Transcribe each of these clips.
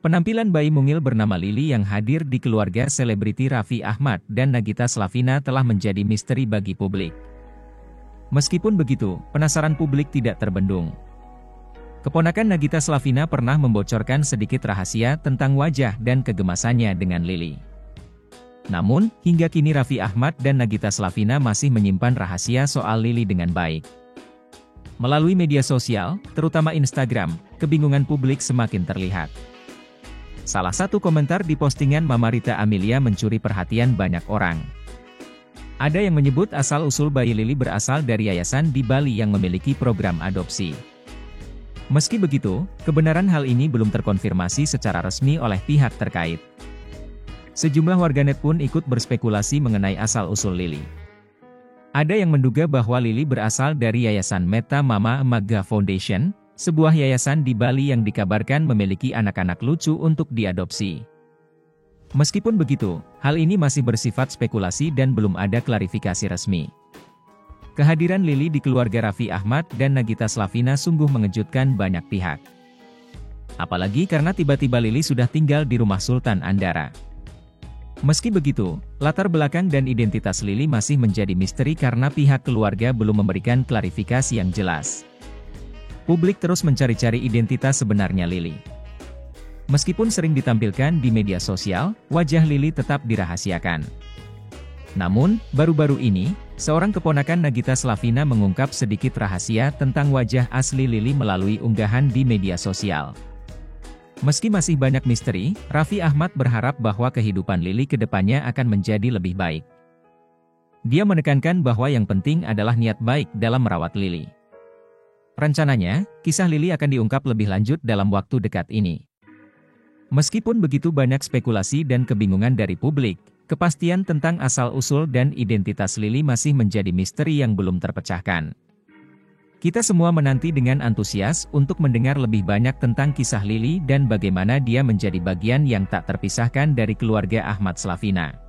Penampilan bayi mungil bernama Lily yang hadir di keluarga selebriti Raffi Ahmad dan Nagita Slavina telah menjadi misteri bagi publik. Meskipun begitu, penasaran publik tidak terbendung. Keponakan Nagita Slavina pernah membocorkan sedikit rahasia tentang wajah dan kegemasannya dengan Lily. Namun, hingga kini Raffi Ahmad dan Nagita Slavina masih menyimpan rahasia soal Lily dengan baik. Melalui media sosial, terutama Instagram, kebingungan publik semakin terlihat. Salah satu komentar di postingan Mama Rita Amelia mencuri perhatian banyak orang. Ada yang menyebut asal-usul bayi Lily berasal dari yayasan di Bali yang memiliki program adopsi. Meski begitu, kebenaran hal ini belum terkonfirmasi secara resmi oleh pihak terkait. Sejumlah warganet pun ikut berspekulasi mengenai asal-usul Lily. Ada yang menduga bahwa Lily berasal dari yayasan Meta Mama Maga Foundation, sebuah yayasan di Bali yang dikabarkan memiliki anak-anak lucu untuk diadopsi. Meskipun begitu, hal ini masih bersifat spekulasi dan belum ada klarifikasi resmi. Kehadiran Lily di keluarga Raffi Ahmad dan Nagita Slavina sungguh mengejutkan banyak pihak. Apalagi karena tiba-tiba Lily sudah tinggal di rumah Sultan Andara. Meski begitu, latar belakang dan identitas Lily masih menjadi misteri karena pihak keluarga belum memberikan klarifikasi yang jelas. Publik terus mencari-cari identitas sebenarnya Lily. Meskipun sering ditampilkan di media sosial, wajah Lily tetap dirahasiakan. Namun, baru-baru ini, seorang keponakan Nagita Slavina mengungkap sedikit rahasia tentang wajah asli Lily melalui unggahan di media sosial. Meski masih banyak misteri, Raffi Ahmad berharap bahwa kehidupan Lily ke depannya akan menjadi lebih baik. Dia menekankan bahwa yang penting adalah niat baik dalam merawat Lily. Rencananya, kisah Lily akan diungkap lebih lanjut dalam waktu dekat ini. Meskipun begitu banyak spekulasi dan kebingungan dari publik, kepastian tentang asal-usul dan identitas Lily masih menjadi misteri yang belum terpecahkan. Kita semua menanti dengan antusias untuk mendengar lebih banyak tentang kisah Lily dan bagaimana dia menjadi bagian yang tak terpisahkan dari keluarga Ahmad Slavina.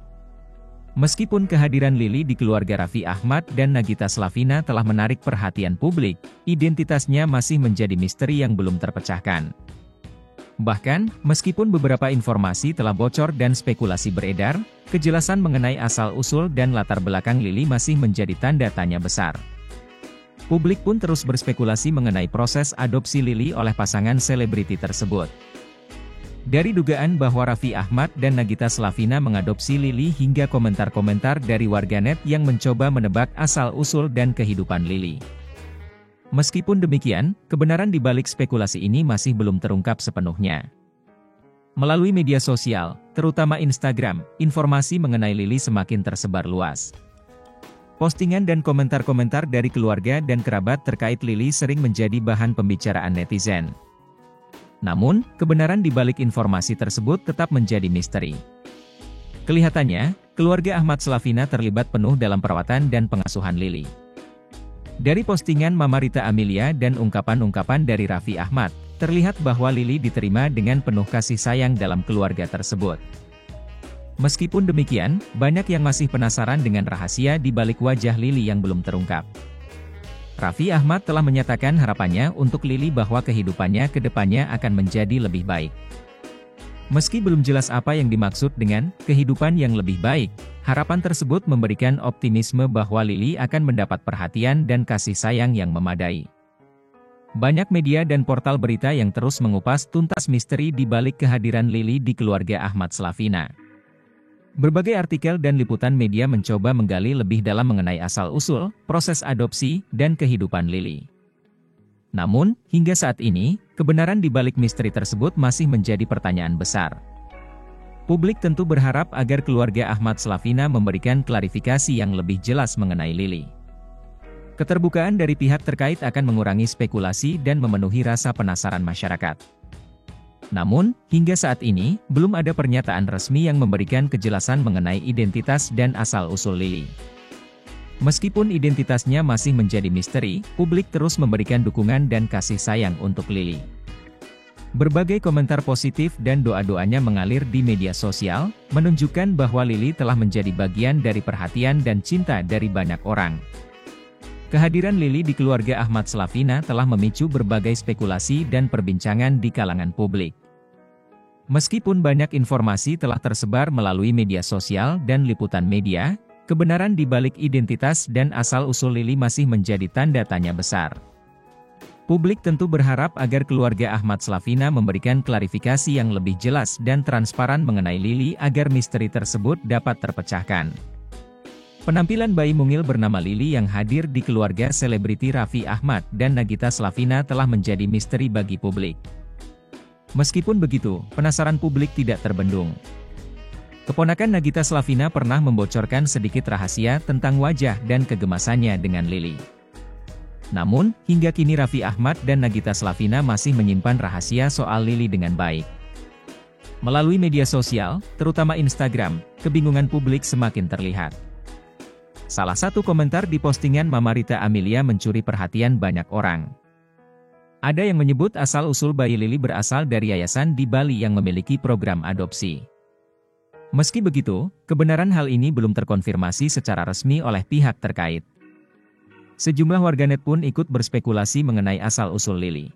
Meskipun kehadiran Lily di keluarga Raffi Ahmad dan Nagita Slavina telah menarik perhatian publik, identitasnya masih menjadi misteri yang belum terpecahkan. Bahkan, meskipun beberapa informasi telah bocor dan spekulasi beredar, kejelasan mengenai asal-usul dan latar belakang Lily masih menjadi tanda tanya besar. Publik pun terus berspekulasi mengenai proses adopsi Lily oleh pasangan selebriti tersebut. Dari dugaan bahwa Raffi Ahmad dan Nagita Slavina mengadopsi Lily hingga komentar-komentar dari warganet yang mencoba menebak asal-usul dan kehidupan Lily. Meskipun demikian, kebenaran di balik spekulasi ini masih belum terungkap sepenuhnya. Melalui media sosial, terutama Instagram, informasi mengenai Lily semakin tersebar luas. Postingan dan komentar-komentar dari keluarga dan kerabat terkait Lily sering menjadi bahan pembicaraan netizen. Namun, kebenaran di balik informasi tersebut tetap menjadi misteri. Kelihatannya, keluarga Ahmad Slavina terlibat penuh dalam perawatan dan pengasuhan Lily. Dari postingan Mama Rita Amelia dan ungkapan-ungkapan dari Raffi Ahmad, terlihat bahwa Lily diterima dengan penuh kasih sayang dalam keluarga tersebut. Meskipun demikian, banyak yang masih penasaran dengan rahasia di balik wajah Lily yang belum terungkap. Raffi Ahmad telah menyatakan harapannya untuk Lily bahwa kehidupannya ke depannya akan menjadi lebih baik. Meski belum jelas apa yang dimaksud dengan kehidupan yang lebih baik, harapan tersebut memberikan optimisme bahwa Lily akan mendapat perhatian dan kasih sayang yang memadai. Banyak media dan portal berita yang terus mengupas tuntas misteri di balik kehadiran Lily di keluarga Ahmad Slavina. Berbagai artikel dan liputan media mencoba menggali lebih dalam mengenai asal-usul, proses adopsi, dan kehidupan Lily. Namun, hingga saat ini, kebenaran di balik misteri tersebut masih menjadi pertanyaan besar. Publik tentu berharap agar keluarga Ahmad Slavina memberikan klarifikasi yang lebih jelas mengenai Lily. Keterbukaan dari pihak terkait akan mengurangi spekulasi dan memenuhi rasa penasaran masyarakat. Namun, hingga saat ini, belum ada pernyataan resmi yang memberikan kejelasan mengenai identitas dan asal-usul Lily. Meskipun identitasnya masih menjadi misteri, publik terus memberikan dukungan dan kasih sayang untuk Lily. Berbagai komentar positif dan doa-doanya mengalir di media sosial, menunjukkan bahwa Lily telah menjadi bagian dari perhatian dan cinta dari banyak orang. Kehadiran Lily di keluarga Ahmad Slavina telah memicu berbagai spekulasi dan perbincangan di kalangan publik. Meskipun banyak informasi telah tersebar melalui media sosial dan liputan media, kebenaran di balik identitas dan asal-usul Lili masih menjadi tanda tanya besar. Publik tentu berharap agar keluarga Ahmad Slavina memberikan klarifikasi yang lebih jelas dan transparan mengenai Lili agar misteri tersebut dapat terpecahkan. Penampilan bayi mungil bernama Lili yang hadir di keluarga selebriti Raffi Ahmad dan Nagita Slavina telah menjadi misteri bagi publik. Meskipun begitu, penasaran publik tidak terbendung. Keponakan Nagita Slavina pernah membocorkan sedikit rahasia tentang wajah dan kegemasannya dengan Lili. Namun, hingga kini Raffi Ahmad dan Nagita Slavina masih menyimpan rahasia soal Lili dengan baik. Melalui media sosial, terutama Instagram, kebingungan publik semakin terlihat. Salah satu komentar di postingan Mama Rita Amelia mencuri perhatian banyak orang. Ada yang menyebut asal-usul bayi Lili berasal dari yayasan di Bali yang memiliki program adopsi. Meski begitu, kebenaran hal ini belum terkonfirmasi secara resmi oleh pihak terkait. Sejumlah warganet pun ikut berspekulasi mengenai asal-usul Lili.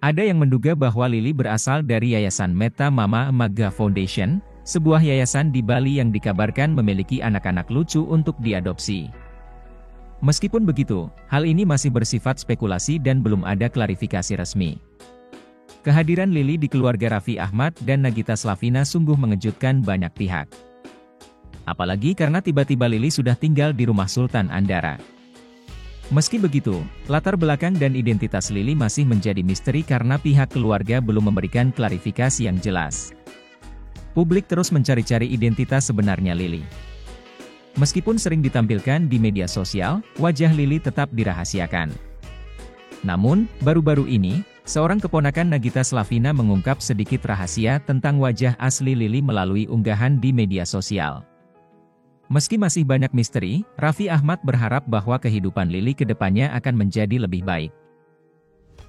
Ada yang menduga bahwa Lili berasal dari yayasan Meta Mama Maga Foundation, sebuah yayasan di Bali yang dikabarkan memiliki anak-anak lucu untuk diadopsi. Meskipun begitu, hal ini masih bersifat spekulasi dan belum ada klarifikasi resmi. Kehadiran Lili di keluarga Raffi Ahmad dan Nagita Slavina sungguh mengejutkan banyak pihak. Apalagi karena tiba-tiba Lili sudah tinggal di rumah Sultan Andara. Meski begitu, latar belakang dan identitas Lili masih menjadi misteri karena pihak keluarga belum memberikan klarifikasi yang jelas. Publik terus mencari-cari identitas sebenarnya Lili. Meskipun sering ditampilkan di media sosial, wajah Lili tetap dirahasiakan. Namun, baru-baru ini, seorang keponakan Nagita Slavina mengungkap sedikit rahasia tentang wajah asli Lili melalui unggahan di media sosial. Meski masih banyak misteri, Raffi Ahmad berharap bahwa kehidupan Lili ke depannya akan menjadi lebih baik.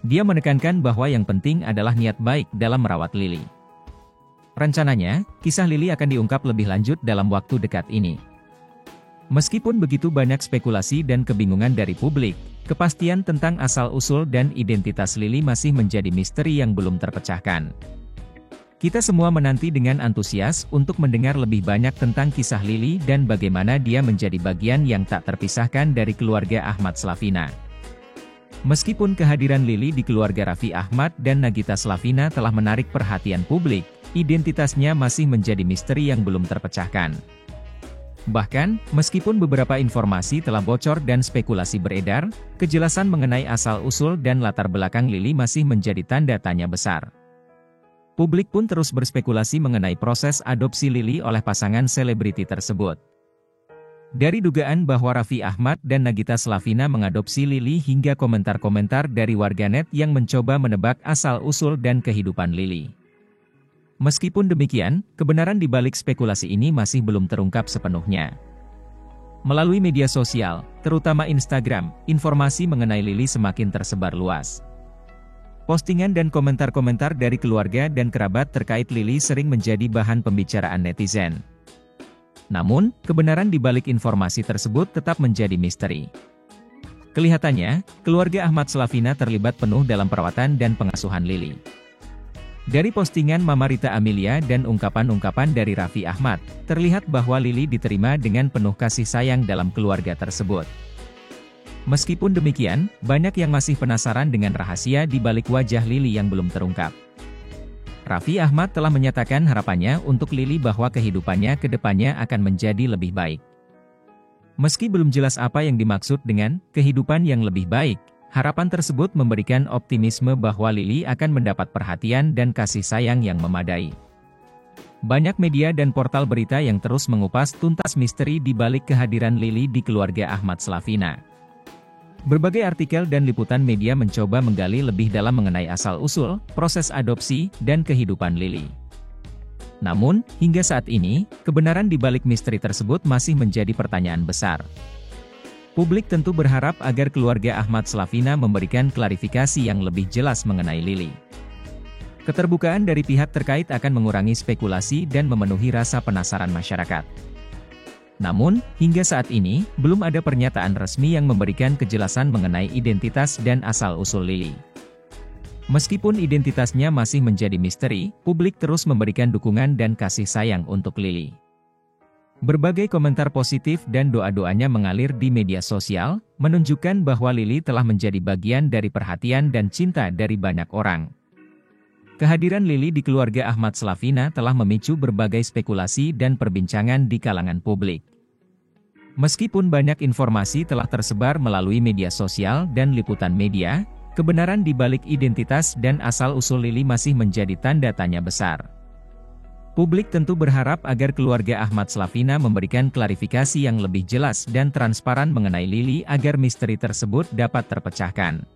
Dia menekankan bahwa yang penting adalah niat baik dalam merawat Lili. Rencananya, kisah Lili akan diungkap lebih lanjut dalam waktu dekat ini. Meskipun begitu banyak spekulasi dan kebingungan dari publik, kepastian tentang asal-usul dan identitas Lili masih menjadi misteri yang belum terpecahkan. Kita semua menanti dengan antusias untuk mendengar lebih banyak tentang kisah Lili dan bagaimana dia menjadi bagian yang tak terpisahkan dari keluarga Ahmad Slavina. Meskipun kehadiran Lili di keluarga Raffi Ahmad dan Nagita Slavina telah menarik perhatian publik, identitasnya masih menjadi misteri yang belum terpecahkan. Bahkan, meskipun beberapa informasi telah bocor dan spekulasi beredar, kejelasan mengenai asal-usul dan latar belakang Lili masih menjadi tanda tanya besar. Publik pun terus berspekulasi mengenai proses adopsi Lili oleh pasangan selebriti tersebut. Dari dugaan bahwa Raffi Ahmad dan Nagita Slavina mengadopsi Lili hingga komentar-komentar dari warganet yang mencoba menebak asal-usul dan kehidupan Lili. Meskipun demikian, kebenaran di balik spekulasi ini masih belum terungkap sepenuhnya. Melalui media sosial, terutama Instagram, informasi mengenai Lili semakin tersebar luas. Postingan dan komentar-komentar dari keluarga dan kerabat terkait Lili sering menjadi bahan pembicaraan netizen. Namun, kebenaran di balik informasi tersebut tetap menjadi misteri. Kelihatannya, keluarga Ahmad Slavina terlibat penuh dalam perawatan dan pengasuhan Lili. Dari postingan Mama Rita Amelia dan ungkapan-ungkapan dari Raffi Ahmad, terlihat bahwa Lili diterima dengan penuh kasih sayang dalam keluarga tersebut. Meskipun demikian, banyak yang masih penasaran dengan rahasia di balik wajah Lili yang belum terungkap. Raffi Ahmad telah menyatakan harapannya untuk Lili bahwa kehidupannya ke depannya akan menjadi lebih baik. Meski belum jelas apa yang dimaksud dengan kehidupan yang lebih baik, harapan tersebut memberikan optimisme bahwa Lili akan mendapat perhatian dan kasih sayang yang memadai. Banyak media dan portal berita yang terus mengupas tuntas misteri di balik kehadiran Lili di keluarga Ahmad Slavina. Berbagai artikel dan liputan media mencoba menggali lebih dalam mengenai asal-usul, proses adopsi, dan kehidupan Lili. Namun, hingga saat ini, kebenaran di balik misteri tersebut masih menjadi pertanyaan besar. Publik tentu berharap agar keluarga Ahmad Slavina memberikan klarifikasi yang lebih jelas mengenai Lili. Keterbukaan dari pihak terkait akan mengurangi spekulasi dan memenuhi rasa penasaran masyarakat. Namun, hingga saat ini, belum ada pernyataan resmi yang memberikan kejelasan mengenai identitas dan asal-usul Lili. Meskipun identitasnya masih menjadi misteri, publik terus memberikan dukungan dan kasih sayang untuk Lily. Berbagai komentar positif dan doa-doanya mengalir di media sosial, menunjukkan bahwa Lily telah menjadi bagian dari perhatian dan cinta dari banyak orang. Kehadiran Lily di keluarga Ahmad Slavina telah memicu berbagai spekulasi dan perbincangan di kalangan publik. Meskipun banyak informasi telah tersebar melalui media sosial dan liputan media, kebenaran di balik identitas dan asal-usul Lily masih menjadi tanda tanya besar. Publik tentu berharap agar keluarga Ahmad Slavina memberikan klarifikasi yang lebih jelas dan transparan mengenai Lily agar misteri tersebut dapat terpecahkan.